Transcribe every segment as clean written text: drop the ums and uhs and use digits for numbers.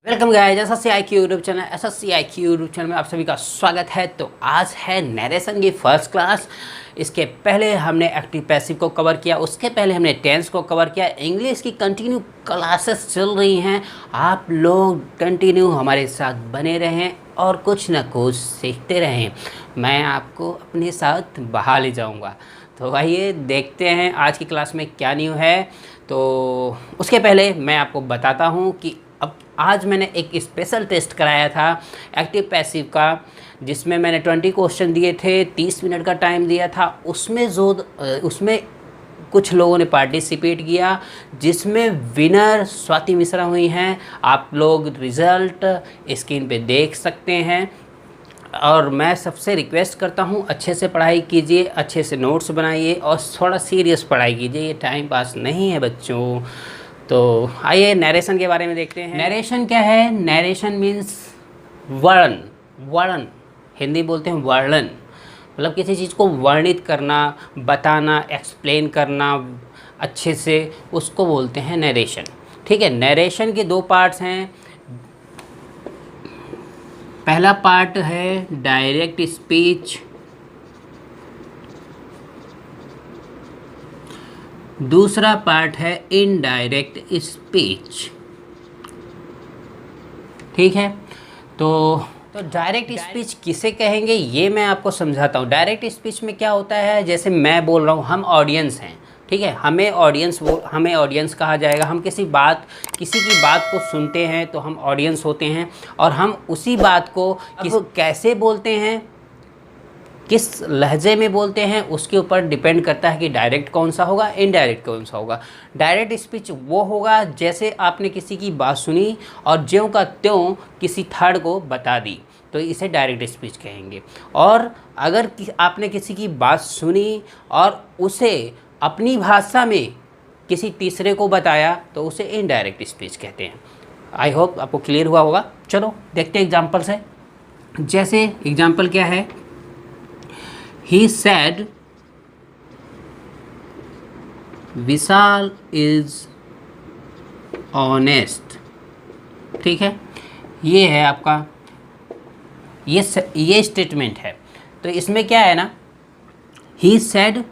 Welcome guys, SSC IQ YouTube channel SSC IQ YouTube channel में आप सभी का स्वागत है। तो आज है नरेशन की फर्स्ट क्लास। इसके पहले हमने एक्टिव पैसिव को कवर किया, उसके पहले हमने टेंस को कवर किया। इंग्लिश की कंटिन्यू क्लासेस चल रही हैं, आप लोग कंटिन्यू हमारे साथ बने रहें और कुछ ना कुछ सीखते रहें। मैं आपको अपने साथ बहा ले जाऊँगा। तो आइए देखते हैं आज की क्लास में क्या न्यू है। तो उसके पहले मैं आपको बताता हूँ कि अब आज मैंने एक स्पेशल टेस्ट कराया था एक्टिव पैसिव का, जिसमें मैंने 20 क्वेश्चन दिए थे, 30 मिनट का टाइम दिया था। उसमें कुछ लोगों ने पार्टिसिपेट किया, जिसमें विनर स्वाति मिश्रा हुई हैं। आप लोग रिज़ल्ट स्क्रीन पे देख सकते हैं। और मैं सबसे रिक्वेस्ट करता हूँ, अच्छे से पढ़ाई कीजिए, अच्छे से नोट्स बनाइए और थोड़ा सीरियस पढ़ाई कीजिए। ये टाइम पास नहीं है बच्चों। तो आइए नरेशन के बारे में देखते हैं। नरेशन क्या है? नरेशन मीन्स वर्णन, हिंदी बोलते हैं वर्णन, मतलब किसी चीज़ को वर्णित करना, बताना, एक्सप्लेन करना अच्छे से, उसको बोलते हैं नरेशन। ठीक है, नरेशन के दो पार्ट्स हैं। पहला पार्ट है डायरेक्ट स्पीच, दूसरा पार्ट है इनडायरेक्ट स्पीच। ठीक है, तो डायरेक्ट स्पीच किसे कहेंगे ये मैं आपको समझाता हूँ। डायरेक्ट स्पीच में क्या होता है, जैसे मैं बोल रहा हूँ, हम ऑडियंस हैं, ठीक है, हमें ऑडियंस कहा जाएगा। हम किसी की बात को सुनते हैं तो हम ऑडियंस होते हैं, और हम उसी बात को कैसे बोलते हैं, किस लहजे में बोलते हैं, उसके ऊपर डिपेंड करता है कि डायरेक्ट कौन सा होगा, इनडायरेक्ट कौन सा होगा। डायरेक्ट स्पीच वो होगा जैसे आपने किसी की बात सुनी और ज्यों का त्यों किसी थर्ड को बता दी, तो इसे डायरेक्ट स्पीच कहेंगे। और अगर आपने किसी की बात सुनी और उसे अपनी भाषा में किसी तीसरे को बताया तो उसे इनडायरेक्ट स्पीच कहते हैं। आई होप आपको क्लियर हुआ होगा। चलो देखते हैं एग्जाम्पल से। जैसे एग्जाम्पल क्या है, He said, Vishal is honest। ठीक है, ये है आपका, ये स्टेटमेंट है। तो इसमें क्या है ना, He said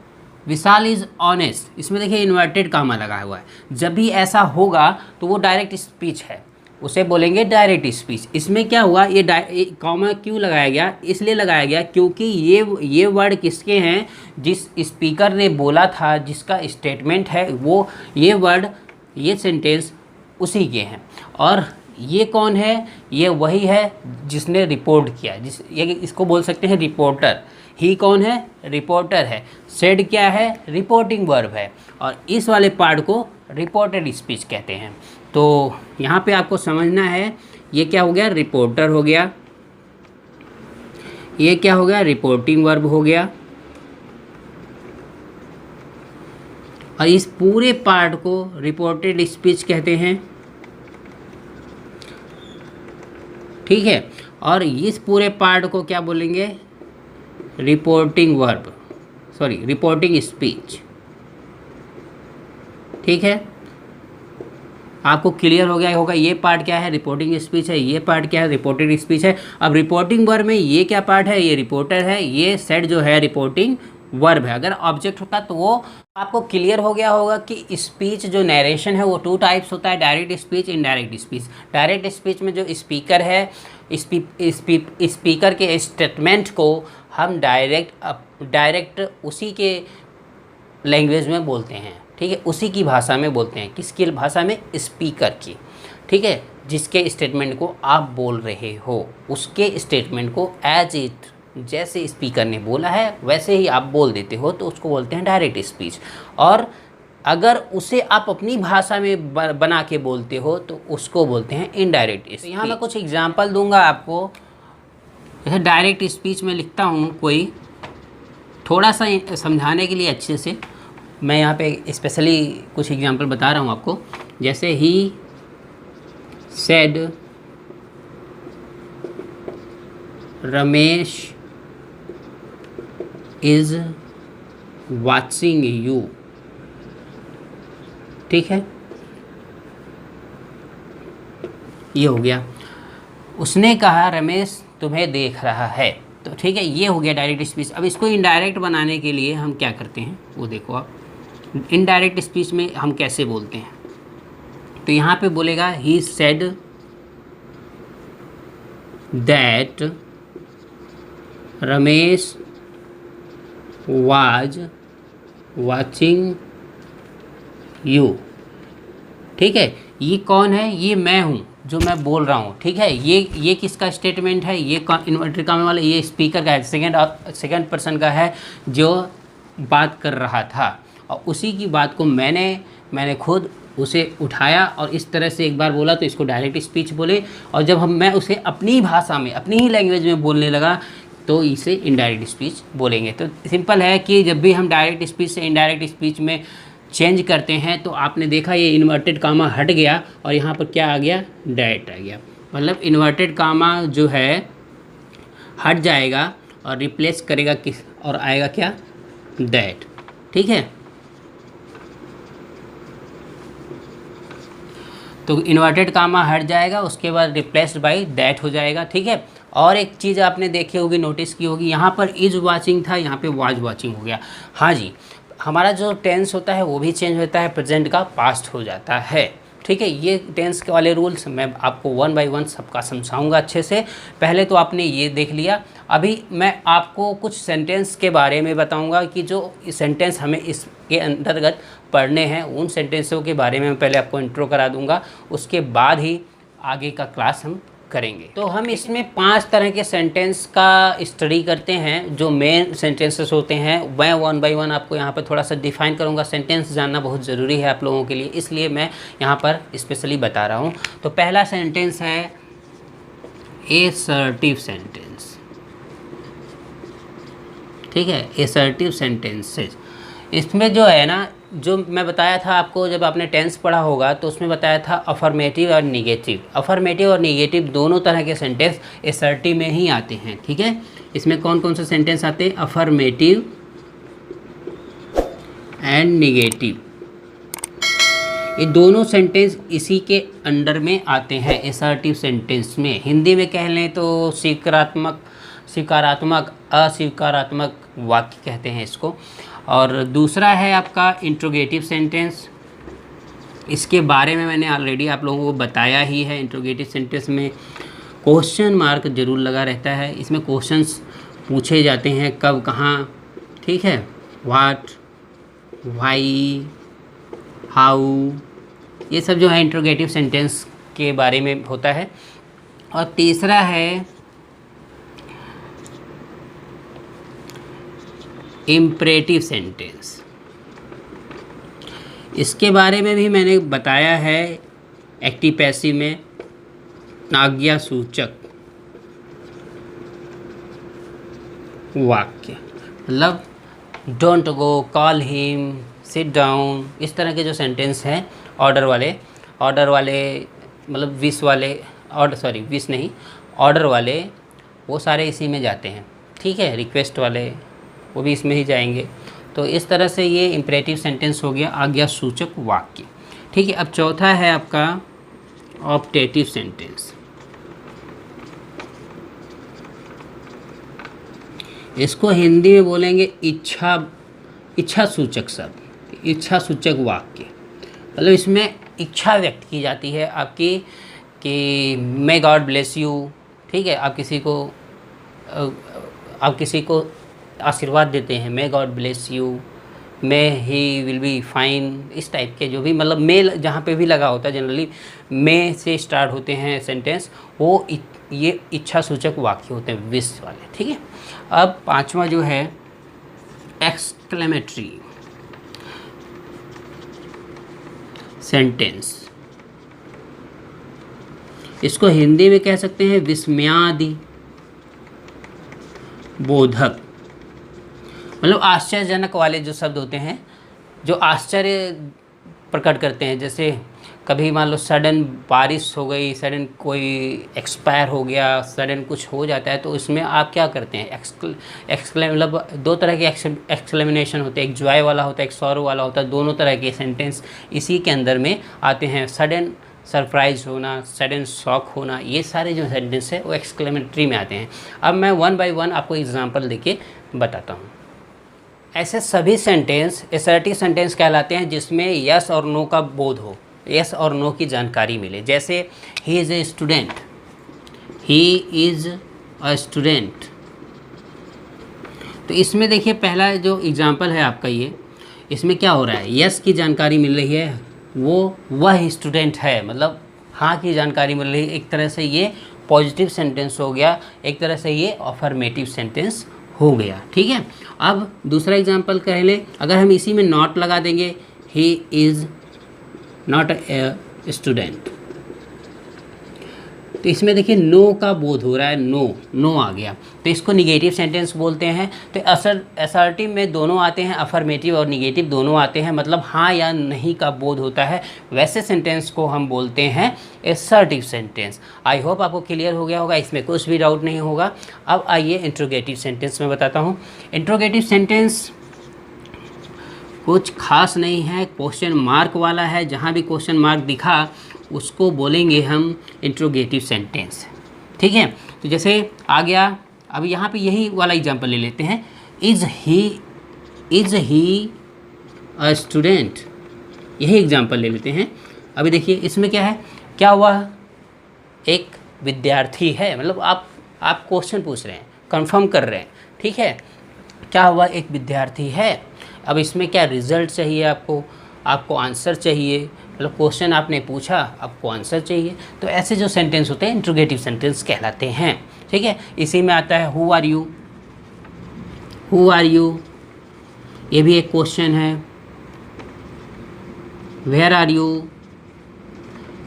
Vishal is honest, इसमें देखिए इन्वर्टेड कामा लगा हुआ है। जब भी ऐसा होगा तो वो डायरेक्ट स्पीच है, उसे बोलेंगे डायरेक्ट स्पीच। इसमें क्या हुआ, ये कॉमा क्यों लगाया गया? इसलिए लगाया गया क्योंकि ये वर्ड किसके हैं, जिस स्पीकर ने बोला था, जिसका स्टेटमेंट है वो, ये वर्ड, ये सेंटेंस उसी के हैं। और ये कौन है? ये वही है जिसने रिपोर्ट किया, इसको बोल सकते हैं रिपोर्टर। ही कौन है? रिपोर्टर है। सेड क्या है? रिपोर्टिंग वर्ब है। और इस वाले पार्ट को रिपोर्टेड स्पीच कहते हैं। तो यहाँ पे आपको समझना है, ये क्या हो गया? रिपोर्टर हो गया, ये क्या हो गया? रिपोर्टिंग वर्ब हो गया। और इस पूरे पार्ट को रिपोर्टेड स्पीच कहते हैं। ठीक है, और इस पूरे पार्ट को क्या बोलेंगे? Reporting verb, reporting speech. ठीक है, आपको क्लियर हो गया होगा। ये पार्ट क्या है? रिपोर्टिंग स्पीच है। ये पार्ट क्या है? रिपोर्टेड स्पीच है। अब रिपोर्टिंग वर्ब में ये क्या पार्ट है? ये रिपोर्टर है। ये सेड जो है रिपोर्टिंग वर्ब है। अगर ऑब्जेक्ट होता तो वो आपको क्लियर हो गया होगा कि स्पीच जो नरेशन है वो 2 टाइप्स होता है, direct speech, indirect speech. Direct speech में जो स्पीकर है, स्पीकर के स्टेटमेंट को हम डायरेक्ट उसी के लैंग्वेज में बोलते हैं। ठीक है, उसी की भाषा में बोलते हैं। किसकी भाषा में? स्पीकर की। ठीक है, जिसके स्टेटमेंट को आप बोल रहे हो, उसके स्टेटमेंट को एज इट, जैसे स्पीकर ने बोला है वैसे ही आप बोल देते हो, तो उसको बोलते हैं डायरेक्ट स्पीच। और अगर उसे आप अपनी भाषा में बना के बोलते हो तो उसको बोलते हैं इनडायरेक्ट स्पीच। यहाँ मैं कुछ एग्जाम्पल दूंगा आपको। जैसे डायरेक्ट स्पीच में लिखता हूँ कोई, थोड़ा सा समझाने के लिए अच्छे से मैं यहाँ पे स्पेशली कुछ एग्जांपल बता रहा हूँ आपको। जैसे he said Ramesh is watching you. ठीक है, ये हो गया। उसने कहा रमेश तुम्हें देख रहा है। तो ठीक है, ये हो गया डायरेक्ट स्पीच। अब इसको इनडायरेक्ट बनाने के लिए हम क्या करते हैं वो देखो आप। इनडायरेक्ट स्पीच में हम कैसे बोलते हैं, तो यहाँ पे बोलेगा he said that Ramesh was watching you. ठीक है, ये कौन है? ये मैं हूँ जो मैं बोल रहा हूँ। ठीक है, ये किसका स्टेटमेंट है? ये इन्वर्टेड कॉमा वाला, ये स्पीकर का है, सेकंड पर्सन का है जो बात कर रहा था। और उसी की बात को मैंने खुद उसे उठाया और इस तरह से एक बार बोला, तो इसको डायरेक्ट स्पीच बोले। और जब मैं उसे अपनी भाषा में, अपनी ही लैंग्वेज में बोलने लगा, तो इसे इनडायरेक्ट स्पीच बोलेंगे। तो सिंपल है कि जब भी हम डायरेक्ट स्पीच से इनडायरेक्ट स्पीच में चेंज करते हैं, तो आपने देखा ये इन्वर्टेड कामा हट गया और यहाँ पर क्या आ गया? डैट आ गया। मतलब इन्वर्टेड कामा जो है हट जाएगा और रिप्लेस करेगा किस, और आएगा क्या? डैट। ठीक है, तो इन्वर्टेड कामा हट जाएगा, उसके बाद रिप्लेस्ड बाय दैट हो जाएगा। ठीक है, और एक चीज़ आपने देखी होगी, नोटिस की होगी, यहाँ पर इज वाचिंग था, यहाँ पे वाज वाचिंग हो गया। हाँ जी, हमारा जो टेंस होता है वो भी चेंज होता है, प्रेजेंट का पास्ट हो जाता है। ठीक है, ये टेंस के वाले रूल्स मैं आपको वन बाय वन सबका समझाऊंगा अच्छे से। पहले तो आपने ये देख लिया, अभी मैं आपको कुछ सेंटेंस के बारे में बताऊंगा कि जो सेंटेंस हमें इसके अंतर्गत पढ़ने हैं, उन सेंटेंसों के बारे में मैं पहले आपको इंट्रो करा दूंगा, उसके बाद ही आगे का क्लास हम करेंगे। तो हम इसमें 5 तरह के सेंटेंस का स्टडी करते हैं, जो मेन सेंटेंसेस होते हैं। मैं वन बाय वन आपको यहाँ पर थोड़ा सा डिफाइन करूँगा। सेंटेंस जानना बहुत ज़रूरी है आप लोगों के लिए, इसलिए मैं यहाँ पर स्पेशली बता रहा हूँ। तो पहला सेंटेंस है एसर्टिव सेंटेंस। ठीक है, एसर्टिव सेंटेंसेस, इसमें जो है ना, जो मैं बताया था आपको जब आपने टेंस पढ़ा होगा, तो उसमें बताया था अफर्मेटिव और निगेटिव। अफर्मेटिव और निगेटिव दोनों तरह के सेंटेंस एसर्टिव में ही आते हैं। ठीक है, इसमें कौन कौन से सेंटेंस आते हैं? अफर्मेटिव एंड निगेटिव, ये दोनों सेंटेंस इसी के अंडर में आते हैं एसर्टिव सेंटेंस में। हिंदी में कह लें तो स्वीकारात्मक, अस्वीकारात्मक वाक्य कहते हैं इसको। और दूसरा है आपका इंट्रोगेटिव सेंटेंस। इसके बारे में मैंने ऑलरेडी आप लोगों को बताया ही है। इंट्रोगेटिव सेंटेंस में क्वेश्चन मार्क जरूर लगा रहता है। इसमें क्वेश्चंस पूछे जाते हैं, कब, कहाँ। ठीक है, व्हाट, व्हाई, हाउ, ये सब जो है इंट्रोगेटिव सेंटेंस के बारे में होता है। और तीसरा है इम्परेटिव सेंटेंस। इसके बारे में भी मैंने बताया है एक्टिव पैसिव में, आज्ञा सूचक वाक्य। मतलब don't go, call him, sit down, इस तरह के जो सेंटेंस हैं ऑर्डर वाले मतलब विश वाले, विश नहीं, ऑर्डर वाले, वो सारे इसी में जाते हैं। ठीक है, रिक्वेस्ट वाले वो भी इसमें ही जाएंगे। तो इस तरह से ये इम्परेटिव सेंटेंस हो गया, आज्ञा सूचक वाक्य। ठीक है, अब चौथा है आपका ऑप्टेटिव सेंटेंस। इसको हिंदी में बोलेंगे इच्छा सूचक शब्द, इच्छा सूचक वाक्य। मतलब इसमें इच्छा व्यक्त की जाती है आपकी कि मे गॉड ब्लेस यू। ठीक है, आप किसी को आशीर्वाद देते हैं, may God bless you, may he will be fine, इस टाइप के जो भी, मतलब मे जहाँ पे भी लगा होता है, जनरली मे से स्टार्ट होते हैं सेंटेंस, वो ये इच्छा सूचक वाक्य होते हैं, विश वाले। ठीक है, अब पांचवा जो है एक्सक्लेमेटरी सेंटेंस। इसको हिंदी में कह सकते हैं विस्मयादि बोधक। मतलब आश्चर्यजनक वाले जो शब्द होते हैं, जो आश्चर्य प्रकट करते हैं। जैसे कभी मान लो सडन बारिश हो गई, सडन कोई एक्सपायर हो गया, सडन कुछ हो जाता है, तो इसमें आप क्या करते हैं? मतलब 2 तरह के एक्सक्लेमेशन होते हैं, एक जॉय वाला होता है, एक सॉरो वाला होता है। दोनों तरह के सेंटेंस इसी के अंदर में आते हैं। सडन सरप्राइज होना, सडन शॉक होना, ये सारे जो सेंटेंस है वो एक्सक्लेमेटरी में आते हैं। अब मैं वन बाय वन आपको एग्जांपल देके बताता हूँ। ऐसे सभी सेंटेंस असर्टिव सेंटेंस कहलाते हैं जिसमें यस और नो का बोध हो, यस और नो की जानकारी मिले। जैसे he is a student, he is a student. तो इसमें देखिए पहला जो एग्जांपल है आपका ये, इसमें क्या हो रहा है, यस की जानकारी मिल रही है, वह स्टूडेंट है, मतलब हाँ की जानकारी मिल रही है। एक तरह से ये पॉजिटिव सेंटेंस हो गया, एक तरह से ये अफर्मेटिव सेंटेंस हो गया। ठीक है, अब दूसरा एग्जांपल कह ले, अगर हम इसी में नॉट लगा देंगे, he is not a student, तो इसमें देखिए नो का बोध हो रहा है, नो आ गया, तो इसको निगेटिव सेंटेंस बोलते हैं। तो असर्टिव में दोनों आते हैं, अफर्मेटिव और निगेटिव दोनों आते हैं, मतलब हाँ या नहीं का बोध होता है, वैसे सेंटेंस को हम बोलते हैं असर्टिव सेंटेंस। आई होप आपको क्लियर हो गया होगा, इसमें कुछ भी डाउट नहीं होगा। अब आइए इंट्रोगेटिव सेंटेंस में बताता हूँ। इंट्रोगेटिव सेंटेंस कुछ खास नहीं है, क्वेश्चन मार्क वाला है, जहाँ भी क्वेश्चन मार्क दिखा उसको बोलेंगे हम इंट्रोगेटिव सेंटेंस। ठीक है, तो जैसे आ गया, अब यहाँ पे यही वाला एग्जांपल ले लेते हैं, इज़ ही अ स्टूडेंट, यही एग्जांपल ले लेते हैं। अभी देखिए इसमें क्या है, क्या हुआ, एक विद्यार्थी है, मतलब आप क्वेश्चन पूछ रहे हैं, कंफर्म कर रहे हैं। ठीक है, क्या हुआ, एक विद्यार्थी है। अब इसमें क्या रिजल्ट चाहिए, आपको आंसर चाहिए, मतलब क्वेश्चन आपने पूछा, आपको आंसर चाहिए। तो ऐसे जो सेंटेंस होते हैं इंट्रोगेटिव सेंटेंस कहलाते हैं। ठीक है, इसी में आता है हु आर यू, ये भी एक क्वेश्चन है। वेयर आर यू,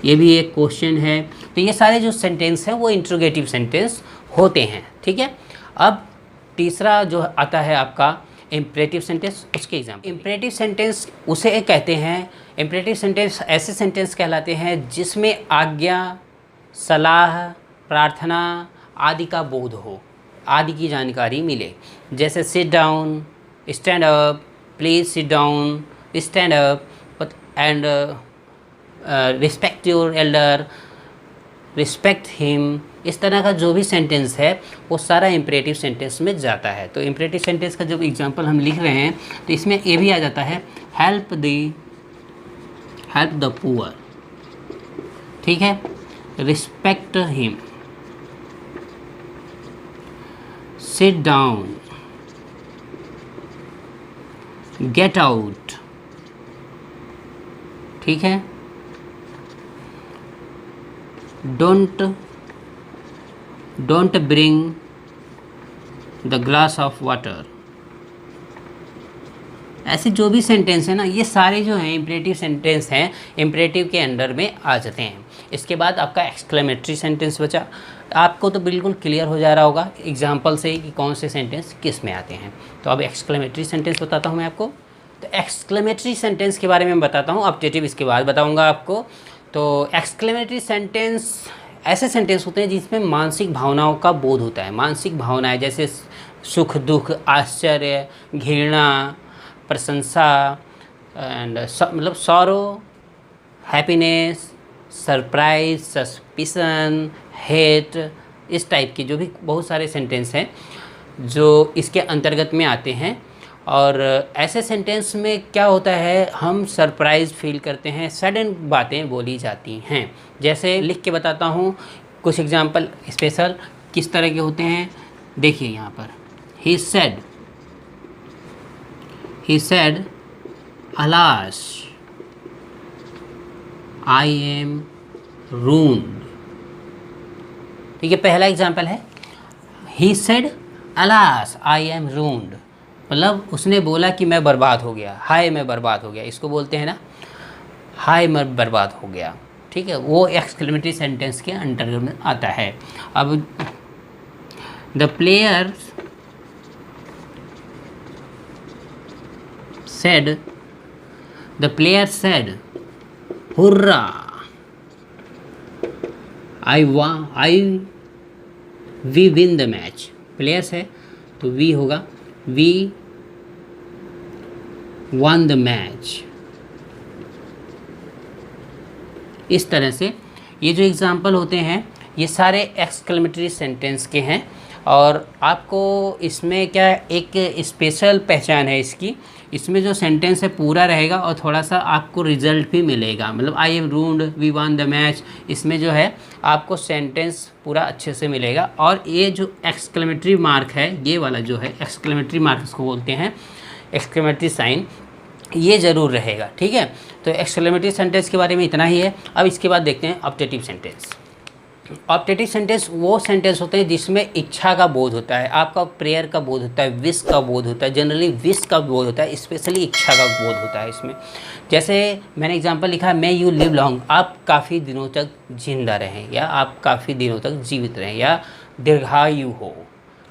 ये भी एक क्वेश्चन है। तो ये सारे जो सेंटेंस हैं वो इंट्रोगेटिव सेंटेंस होते हैं। ठीक है, अब तीसरा जो आता है आपका इम्परेटिव सेंटेंस, उसके एग्जाम्पल। इम्परेटिव सेंटेंस उसे कहते हैं, इम्परेटिव सेंटेंस ऐसे सेंटेंस कहलाते हैं जिसमें आज्ञा, सलाह, प्रार्थना आदि का बोध हो, आदि की जानकारी मिले। जैसे sit down, stand up, please sit down, stand up, and respect your Elder, respect him. इस तरह का जो भी सेंटेंस है वो सारा इम्परेटिव सेंटेंस में जाता है। तो इम्परेटिव सेंटेंस का जब एग्जांपल हम लिख रहे हैं तो इसमें ये भी आ जाता है, हेल्प द पुअर। ठीक है, respect him, sit down, get out. ठीक है, don't bring the glass of water. ऐसे जो भी सेंटेंस है ना, ये सारे जो हैं इम्परेटिव सेंटेंस हैं, इम्परेटिव के अंडर में आ जाते हैं। इसके बाद आपका एक्सक्लेमेटरी सेंटेंस बचा। आपको तो बिल्कुल क्लियर हो जा रहा होगा एग्जाम्पल से कि कौन से सेंटेंस किस में आते हैं। तो अब एक्सक्लेमेटरी सेंटेंस बताता हूँ मैं आपको। तो एक्सक्लेमेटरी सेंटेंस के बारे में बताता हूँ, ऑब्जेक्टिव इसके बाद बताऊँगा आपको। तो एक्सक्लेमेटरी सेंटेंस ऐसे सेंटेंस होते हैं जिसमें मानसिक भावनाओं का बोध होता है। मानसिक भावनाएं जैसे सुख, दुख, आश्चर्य, घृणा, प्रशंसा एंड मतलब sorrow, happiness, surprise, suspicion, hate, इस टाइप की जो भी बहुत सारे सेंटेंस हैं जो इसके अंतर्गत में आते हैं। और ऐसे सेंटेंस में क्या होता है, हम सरप्राइज फील करते हैं, सडन बातें बोली जाती हैं। जैसे लिख के बताता हूँ कुछ एग्जांपल स्पेशल किस तरह के होते हैं। देखिए यहाँ पर, he said alas I am ruined. ठीक है, पहला एग्जांपल है, he said alas I am ruined, मतलब उसने बोला कि मैं बर्बाद हो गया, हाय मैं बर्बाद हो गया। इसको बोलते हैं ना, हाय मैं बर्बाद हो गया। ठीक है, वो एक्सक्लेमेटरी सेंटेंस के अंतर्गत में आता है। अब the player said hurrah we win the match. Players है तो वी होगा, वी वन द मैच। इस तरह से ये जो एग्जाम्पल होते हैं ये सारे एक्सक्लेमेटरी सेंटेंस के हैं। और आपको इसमें क्या एक स्पेशल पहचान है इसकी, इसमें जो सेंटेंस है पूरा रहेगा और थोड़ा सा आपको रिजल्ट भी मिलेगा। मतलब I am ruined, we won the match, इसमें जो है आपको सेंटेंस पूरा अच्छे से मिलेगा। और ये जो एक्सक्लेमेटरी मार्क है, ये वाला जो है एक्सक्लेमेटरी मार्क इसको बोलते हैं, एक्सक्लेमेटरी साइन, ये ज़रूर रहेगा। ठीक है, तो एक्सक्लेमेटरी सेंटेंस के बारे में इतना ही है। अब इसके बाद देखते हैं ऑप्टेटिव सेंटेंस। ऑप्टेटिव सेंटेंस वो सेंटेंस होते हैं जिसमें इच्छा का बोध होता है, आपका प्रेयर का बोध होता है, विश का बोध होता है, जनरली विश का बोध होता है, स्पेशली इच्छा का बोध होता है इसमें। जैसे मैंने एग्जांपल लिखा है, मे यू लिव लॉन्ग, आप काफ़ी दिनों तक जिंदा रहें, या आप काफ़ी दिनों तक जीवित रहें, या दीर्घायु हो।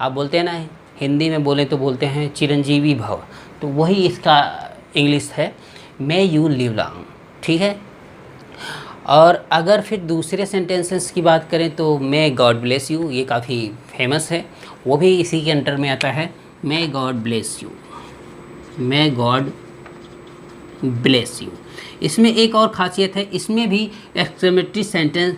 आप बोलते हैं ना, हिंदी में बोले तो बोलते हैं चिरंजीवी भव, तो वही इसका इंग्लिश है, मे यू लिव लॉन्ग। ठीक है, और अगर फिर दूसरे सेंटेंसेस की बात करें तो मे गॉड ब्लेस यू, ये काफ़ी फेमस है, वो भी इसी के अंडर में आता है, may God bless you, may God bless you. इसमें एक और ख़ासियत है, इसमें भी एक्सक्लेमेटरी सेंटेंस,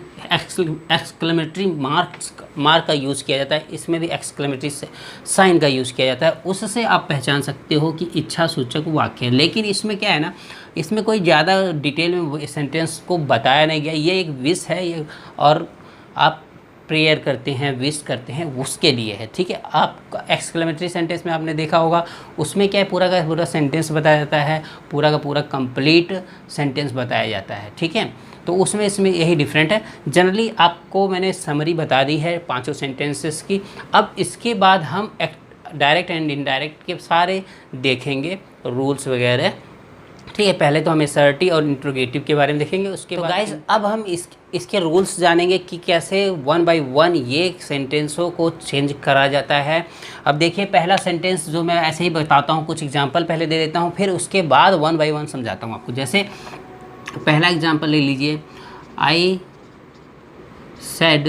एक्सक्लेमेटरी मार्क का यूज़ किया जाता है, इसमें भी एक्सक्लेमेटरी साइन का यूज़ किया जाता है। उससे आप पहचान सकते हो कि इच्छा सूचक वाक्य है। लेकिन इसमें क्या है ना, इसमें कोई ज़्यादा डिटेल में सेंटेंस को बताया नहीं गया, ये एक विश है ये, और आप प्रेयर करते हैं, विश करते हैं, उसके लिए है। ठीक है, आप एक्सक्लेमेटरी सेंटेंस में आपने देखा होगा, उसमें क्या है, पूरा का पूरा सेंटेंस बताया जाता है, पूरा का पूरा कंप्लीट सेंटेंस बताया जाता है। ठीक है, तो उसमें इसमें यही डिफरेंट है। जनरली आपको मैंने समरी बता दी है 5 सेंटेंसेस की। अब इसके बाद हम डायरेक्ट एंड इनडायरेक्ट के सारे देखेंगे, रूल्स वगैरह। ठीक है, पहले तो हम असर्टिव और इंट्रोगेटिव के बारे में देखेंगे, उसके बाद गाइस अब हम इसके रूल्स जानेंगे कि कैसे 1 बाय 1 ये सेंटेंसों को चेंज करा जाता है। अब देखिए, पहला सेंटेंस जो मैं ऐसे ही बताता हूँ, कुछ एग्जांपल पहले दे देता हूँ, फिर उसके बाद 1 बाय 1 समझाता हूँ आपको। जैसे पहला एग्जांपल ले लीजिए, I said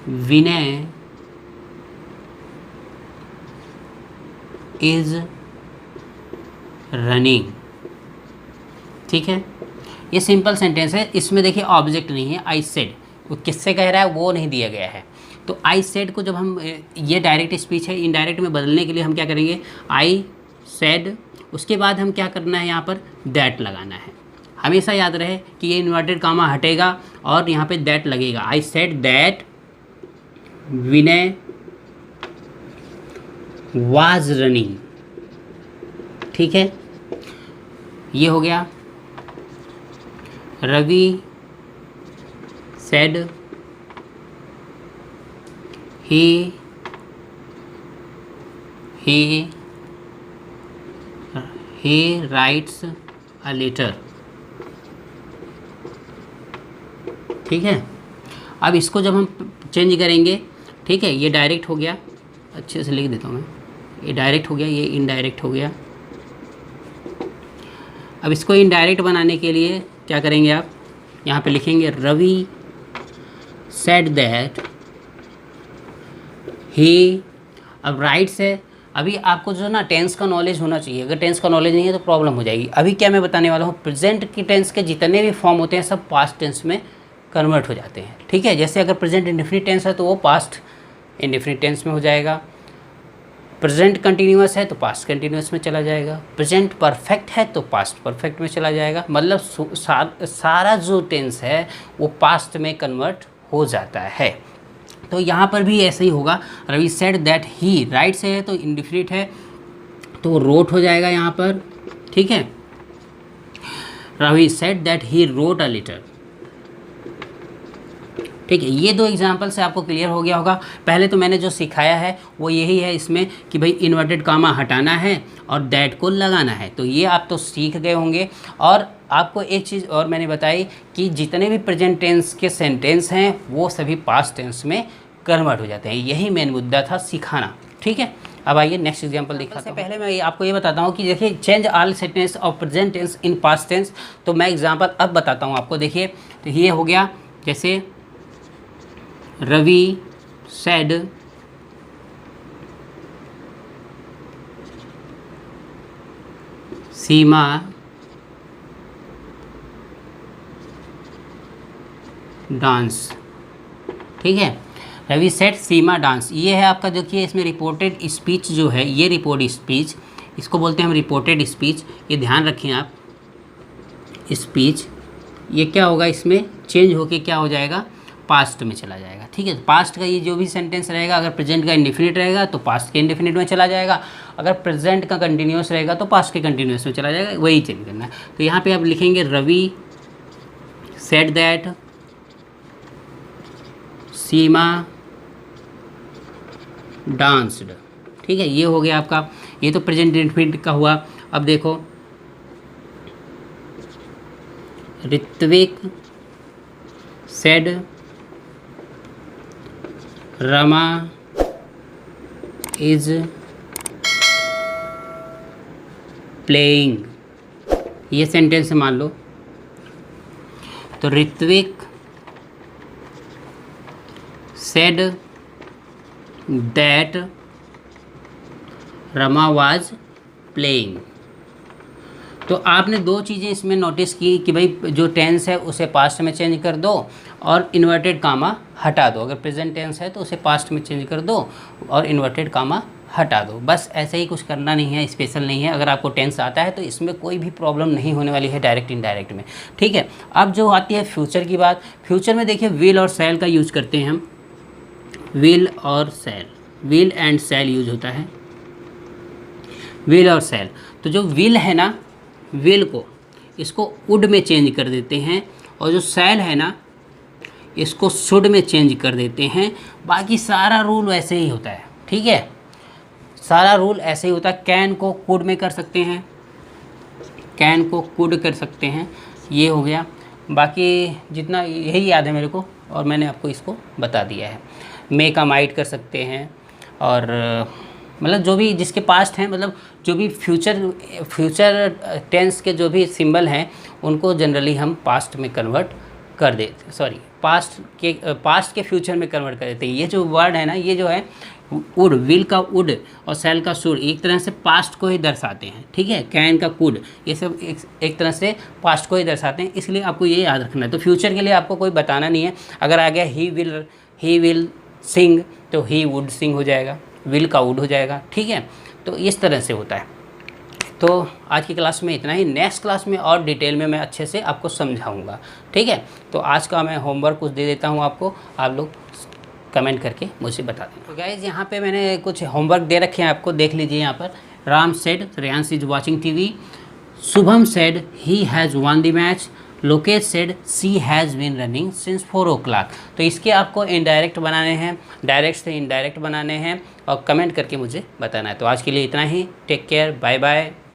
Vinay is running. ठीक है, ये सिंपल सेंटेंस है, इसमें देखिए ऑब्जेक्ट नहीं है, आई सेड, वो किससे कह रहा है वो नहीं दिया गया है। तो आई सेड को जब हम, ये डायरेक्ट स्पीच है, इनडायरेक्ट में बदलने के लिए हम क्या करेंगे, आई सेड, उसके बाद हम क्या करना है, यहाँ पर दैट लगाना है। हमेशा याद रहे कि ये इन्वर्टेड कामा हटेगा और यहाँ पे दैट लगेगा। I said that Vinay was running. ठीक है, ये हो गया। Ravi said he writes a letter. ठीक है, अब इसको जब हम चेंज करेंगे, ठीक है, ये डायरेक्ट हो गया, अच्छे से लिख देता हूँ मैं, ये डायरेक्ट हो गया, ये इनडायरेक्ट हो गया। अब इसको इनडायरेक्ट बनाने के लिए क्या करेंगे आप, यहाँ पे लिखेंगे रवि सेड दैट ही। अब राइट्स है, अभी आपको जो ना टेंस का नॉलेज होना चाहिए, अगर टेंस का नॉलेज नहीं है तो प्रॉब्लम हो जाएगी। अभी क्या मैं बताने वाला हूँ, प्रेजेंट की टेंस के जितने भी फॉर्म होते हैं सब पास्ट टेंस में कन्वर्ट हो जाते हैं। ठीक है, जैसे अगर प्रेजेंट इंडेफिनिट टेंस है तो वो पास्ट इंडेफिनिट टेंस में हो जाएगा, प्रेजेंट कंटिन्यूअस है तो पास्ट कंटिन्यूअस में चला जाएगा, प्रेजेंट परफेक्ट है तो पास्ट परफेक्ट में चला जाएगा। मतलब सारा जो टेंस है वो पास्ट में कन्वर्ट हो जाता है। तो यहाँ पर भी ऐसे ही होगा, Ravi said that he, right से है तो इंडेफिनिट है तो रोट हो जाएगा यहाँ पर। ठीक है, Ravi said that he wrote a letter. ठीक है, ये 2 एग्जाम्पल से आपको क्लियर हो गया होगा। पहले तो मैंने जो सिखाया है वो यही है इसमें कि भाई इन्वर्टेड कामा हटाना है और दैट को लगाना है, तो ये आप तो सीख गए होंगे। और आपको एक चीज़ और मैंने बताई कि जितने भी प्रेजेंट टेंस के सेंटेंस हैं वो सभी पास्ट टेंस में कन्वर्ट हो जाते हैं, यही मेन मुद्दा था सिखाना। ठीक है, अब आइए नेक्स्ट एग्जांपल दिखाता हूँ। पहले मैं आपको ये बताता हूँ कि देखिए change all sentence of present tense in past tense. तो मैं एग्जांपल अब बताता हूँ आपको। देखिए, तो ये हो गया, जैसे रवि सेड सीमा डांस, ठीक है। रवि सेड सीमा डांस, ये है आपका देखिए इसमें रिपोर्टेड स्पीच जो है, ये रिपोर्ट स्पीच, इसको बोलते हैं हम रिपोर्टेड स्पीच। ये ध्यान रखें आप, स्पीच ये क्या होगा, इसमें चेंज होके क्या हो जाएगा, पास्ट में चला जाएगा, ठीक है। पास्ट का ये जो भी सेंटेंस रहेगा, अगर प्रेजेंट का इंडेफिनिट रहेगा तो पास्ट के इंडेफिनिट में चला जाएगा, अगर प्रेजेंट का कंटिन्यूस रहेगा तो पास्ट के कंटिन्यूस में चला जाएगा, वही चेंज करना है। तो यहाँ पे आप लिखेंगे Ravi said that Seema danced, ठीक है। ये हो गया आपका, ये तो प्रेजेंट इंडेफिनिट का हुआ। अब देखो, Ritvik said Rama is playing, ये सेंटेंस मान लो। तो Ritvik said that Rama was playing. तो आपने दो चीज़ें इसमें नोटिस की कि भाई जो टेंस है उसे पास्ट में चेंज कर दो और इन्वर्टेड कामा हटा दो। अगर प्रेजेंट टेंस है तो उसे पास्ट में चेंज कर दो और इन्वर्टेड कामा हटा दो। बस ऐसे ही, कुछ करना नहीं है, स्पेशल नहीं है। अगर आपको टेंस आता है तो इसमें कोई भी प्रॉब्लम नहीं होने वाली है डायरेक्ट इनडायरेक्ट में, ठीक है। अब जो आती है फ्यूचर की बात, फ्यूचर में देखिए विल और शैल का यूज करते हैं हम। विल और शैल, विल एंड शैल यूज होता है, विल और शैल। तो जो विल है ना, विल को इसको वुड में चेंज कर देते हैं, और जो शैल है ना इसको शुड में चेंज कर देते हैं। बाकी सारा रूल वैसे ही होता है, ठीक है, सारा रूल ऐसे ही होता है। कैन को कुड में कर सकते हैं, कैन को कुड कर सकते हैं, ये हो गया। बाकी जितना यही याद है मेरे को, और मैंने आपको इसको बता दिया है। मे का माइट कर सकते हैं, और मतलब जो भी जिसके पास्ट हैं, मतलब जो भी फ्यूचर टेंस के जो भी सिंबल हैं उनको जनरली हम पास्ट में कन्वर्ट कर देते, सॉरी पास्ट के फ्यूचर में कन्वर्ट कर देते हैं। ये जो वर्ड है ना, ये जो है वुड, विल का वुड और शैल का शुड, एक तरह से पास्ट को ही दर्शाते हैं, ठीक है। कैन का कुड, ये सब एक तरह से पास्ट को ही दर्शाते हैं, इसलिए आपको ये याद रखना है। तो फ्यूचर के लिए आपको कोई बताना नहीं है। अगर आ गया ही विल सिंग तो ही वुड सिंग हो जाएगा, विल का वुड हो जाएगा, ठीक है। तो इस तरह से होता है। तो आज की क्लास में इतना ही, नेक्स्ट क्लास में और डिटेल में मैं अच्छे से आपको समझाऊंगा, ठीक है। तो आज का मैं होमवर्क कुछ दे देता हूं आपको, आप लोग कमेंट करके मुझे बता दें। तो गाइज़ यहाँ पे मैंने कुछ होमवर्क दे रखे हैं आपको, देख लीजिए यहाँ पर। Ram said Reyansh is watching TV, Shubham said he has won the match, Lokesh said she has been running since 4 o'clock। तो इसके आपको इनडायरेक्ट बनाने हैं, डायरेक्ट से इनडायरेक्ट बनाने हैं, और कमेंट करके मुझे बताना है। तो आज के लिए इतना ही, टेक केयर, बाय बाय।